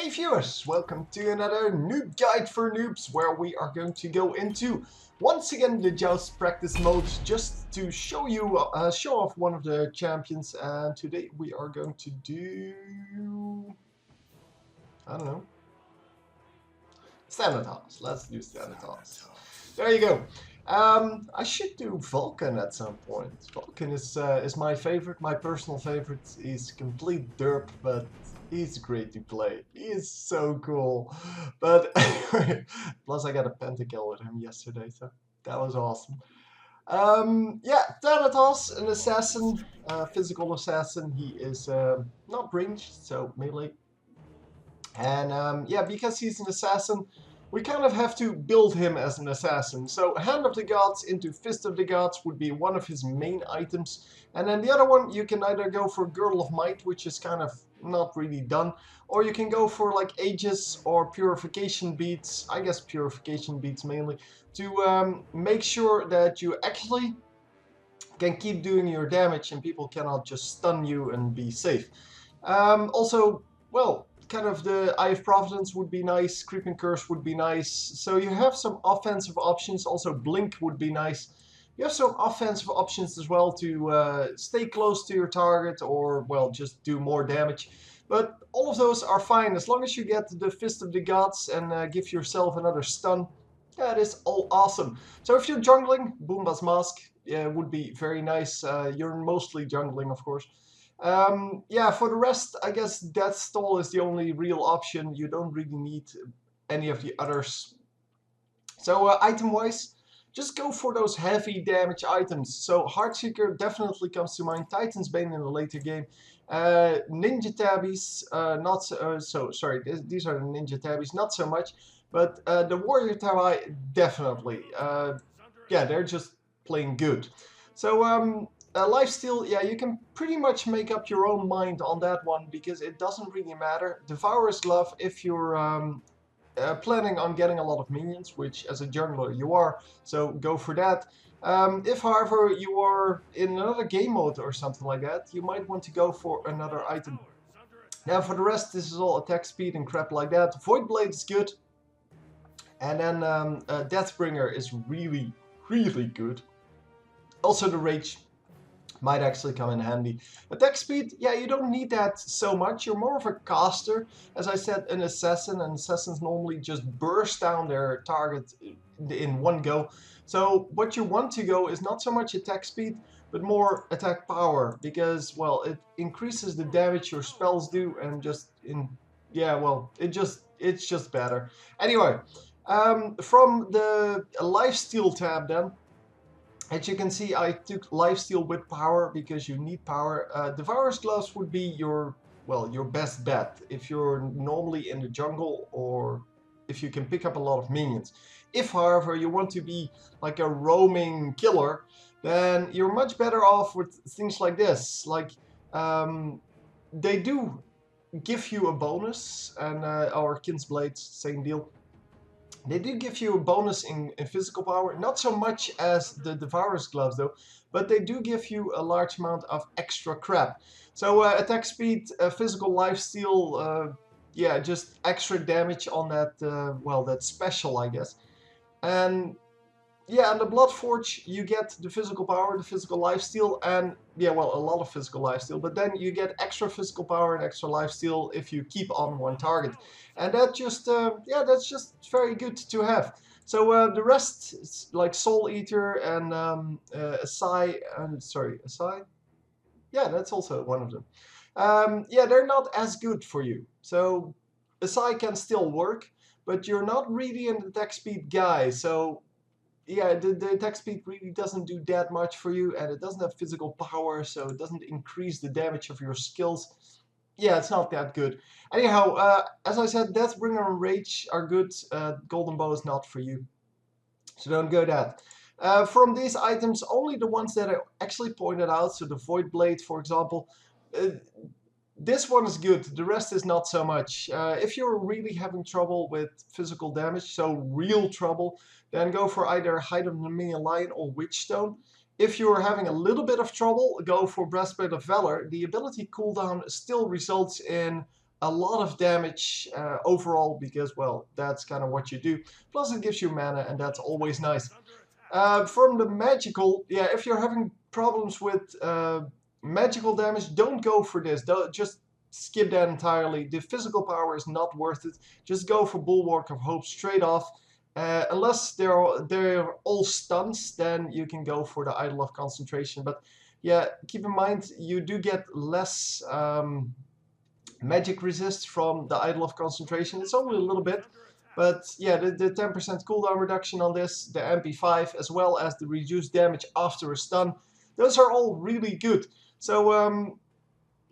Hey viewers, welcome to another Noob Guide for Noobs, where we are going to go into, once again, the Joust practice mode, just to show you, show off one of the champions, and today we are going to do, I don't know, Thanatos. Let's do Thanatos. There you go. I should do Vulcan at some point. Vulcan is my favorite, my personal favorite. He's complete derp, but he's great to play. He is so cool. But anyway, plus I got a pentakill with him yesterday, so that was awesome. Yeah, Thanatos, an assassin, physical assassin. He is not ranged, so melee. And yeah, because he's an assassin, we kind of have to build him as an assassin. So Hand of the Gods into Fist of the Gods would be one of his main items. And then the other one, you can either go for Girdle of Might, which is kind of not really done, or you can go for like Aegis or Purification Beads, I guess Purification Beads mainly, to make sure that you actually can keep doing your damage and people cannot just stun you and be safe. Also, well, kind of the Eye of Providence would be nice, Creeping Curse would be nice. So you have some offensive options. Also, Blink would be nice. You have some offensive options as well to stay close to your target or, well, just do more damage. But all of those are fine as long as you get the Fist of the Gods and give yourself another stun. That is all awesome. So if you're jungling, Boomba's Mask would be very nice. You're mostly jungling, of course. Yeah, for the rest, I guess Death Stall is the only real option. You don't really need any of the others. So item-wise, just go for those heavy damage items. So Heartseeker definitely comes to mind. Titan's Bane in a later game. Ninja Tabbies, not so sorry. These are the Ninja Tabbies, not so much. But the Warrior Tabby, definitely. Yeah, they're just plain good. So lifesteal, yeah, you can pretty much make up your own mind on that one because it doesn't really matter. Devourer's Glove, if you're planning on getting a lot of minions, which as a jungler you are, so go for that. If, however, you are in another game mode or something like that, you might want to go for another item. Now, for the rest, this is all attack speed and crap like that. Void Blade is good. And then Deathbringer is really, really good. Also, the Rage might actually come in handy. Attack speed, yeah, you don't need that so much. You're more of a caster. As I said, an assassin, and assassins normally just burst down their target in one go. So what you want to go is not so much attack speed, but more attack power, because, well, it increases the damage your spells do, and yeah, well, it's just better. Anyway, from the lifesteal tab then, as you can see, I took lifesteal with power because you need power. Devourer's Gloves would be your best bet if you're normally in the jungle or if you can pick up a lot of minions. If, however, you want to be like a roaming killer, then you're much better off with things like this. Like, they do give you a bonus, and our Kin's Blades, same deal. They do give you a bonus in physical power, not so much as the Devourer's Gloves though, but they do give you a large amount of extra crap. So attack speed, physical lifesteal, yeah, just extra damage on that, well, that special, I guess. And yeah, on the Bloodforge, you get the physical power, the physical lifesteal, and yeah, well, a lot of physical lifesteal, but then you get extra physical power and extra lifesteal if you keep on one target. And that just, yeah, that's just very good to have. So the rest, is like Soul Eater and Asai, sorry, Asai? Yeah, that's also one of them. Yeah, they're not as good for you. So Asai can still work, but you're not really an attack speed guy, so yeah, the attack speed really doesn't do that much for you, and it doesn't have physical power, so it doesn't increase the damage of your skills. Yeah, it's not that good. Anyhow, as I said, Deathbringer and Rage are good. Golden Bow is not for you, so don't go that. From these items, only the ones that I actually pointed out, so the Void Blade, for example, this one is good, the rest is not so much. If you're really having trouble with physical damage, so real trouble, then go for either Hide of the Minion Lion or Witchstone. If you're having a little bit of trouble, go for Breastplate of Valor. The ability cooldown still results in a lot of damage overall because, well, that's kind of what you do. Plus it gives you mana, and that's always nice. From the magical, yeah, if you're having problems with magical damage, don't go for this. Don't, just skip that entirely. The physical power is not worth it. Just go for Bulwark of Hope straight off. Unless they're all stunts, then you can go for the Idol of Concentration. But yeah, keep in mind you do get less magic resist from the Idol of Concentration. It's only a little bit. But yeah, the 10% cooldown reduction on this, the MP5, as well as the reduced damage after a stun, those are all really good. So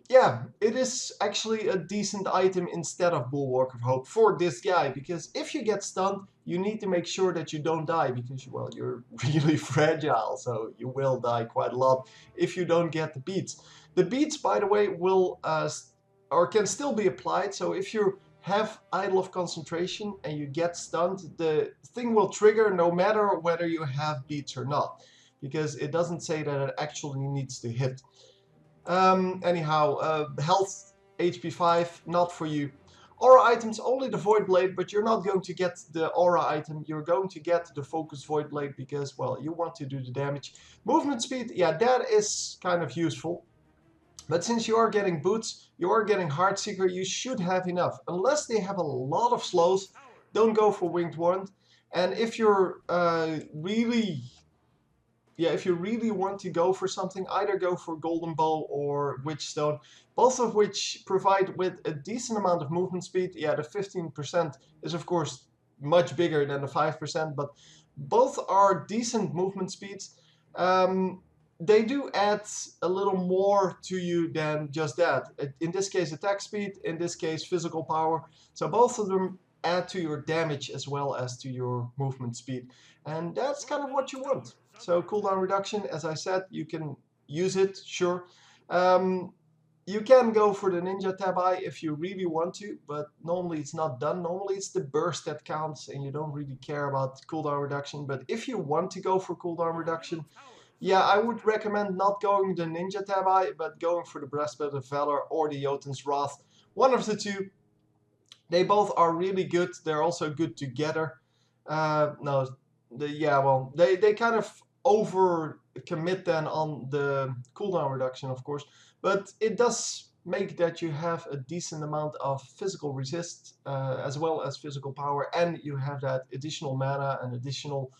yeah, it is actually a decent item instead of Bulwark of Hope for this guy, because if you get stunned, you need to make sure that you don't die, because, well, you're really fragile, so you will die quite a lot if you don't get the beats. The beats, by the way, will or can still be applied, so if you have Idol of Concentration and you get stunned, the thing will trigger no matter whether you have beats or not, because it doesn't say that it actually needs to hit. Anyhow, health, HP 5, not for you. Aura items, only the Void Blade, but you're not going to get the Aura item. You're going to get the Focus Void Blade because, well, you want to do the damage. Movement speed, yeah, that is kind of useful. But since you are getting boots, you are getting Heartseeker, you should have enough. Unless they have a lot of slows, don't go for Winged Wand. And if you're if you really want to go for something, either go for Golden Bow or Witchstone, both of which provide with a decent amount of movement speed. Yeah, the 15% is of course much bigger than the 5%, but both are decent movement speeds. They do add a little more to you than just that. In this case, attack speed, in this case, physical power. So both of them add to your damage as well as to your movement speed. And that's kind of what you want. So cooldown reduction, as I said, you can use it, sure. You can go for the Ninja Tabi if you really want to, but normally it's not done. Normally it's the burst that counts and you don't really care about cooldown reduction. But if you want to go for cooldown reduction, yeah, I would recommend not going the Ninja Tabi, but going for the Breastplate of Valor or the Jotun's Wrath. One of the two. They both are really good. They're also good together. No, they kind of over commit then on the cooldown reduction, of course, but it does make that you have a decent amount of physical resist as well as physical power, and you have that additional mana and additional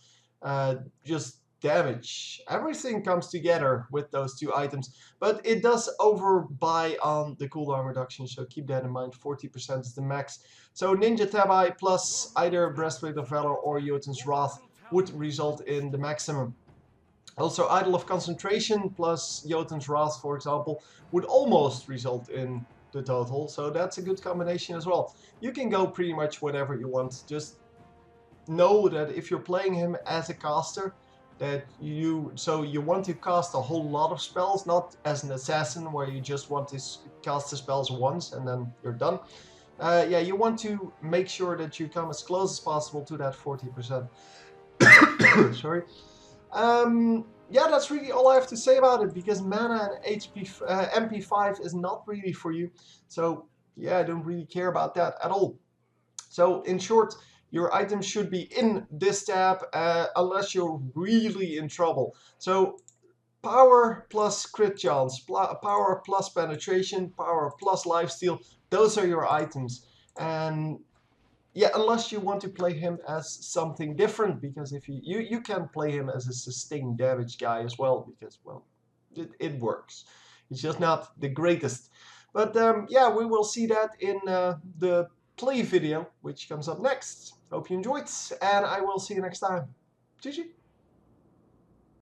just damage. Everything comes together with those two items, but it does overbuy on the cooldown reduction, so keep that in mind. 40% is the max. So Ninja Tabi plus either Breastplate of Valor or Jotun's Wrath would result in the maximum. Also, Idol of Concentration plus Jotun's Wrath, for example, would almost result in the total, so that's a good combination as well. You can go pretty much whatever you want. Just know that if you're playing him as a caster, that you want to cast a whole lot of spells, not as an assassin where you just want to cast the spells once and then you're done. Yeah, you want to make sure that you come as close as possible to that 40%. Sorry. Yeah, that's really all I have to say about it, because mana and MP5 is not really for you. So yeah, I don't really care about that at all. So in short, your items should be in this tab unless you're really in trouble. So power plus crit chance, power plus penetration, power plus lifesteal, those are your items. And yeah, unless you want to play him as something different, because if you can play him as a sustained damage guy as well, because, well, it works. It's just not the greatest. But yeah, we will see that in the play video, which comes up next. Hope you enjoyed, and I will see you next time. GG.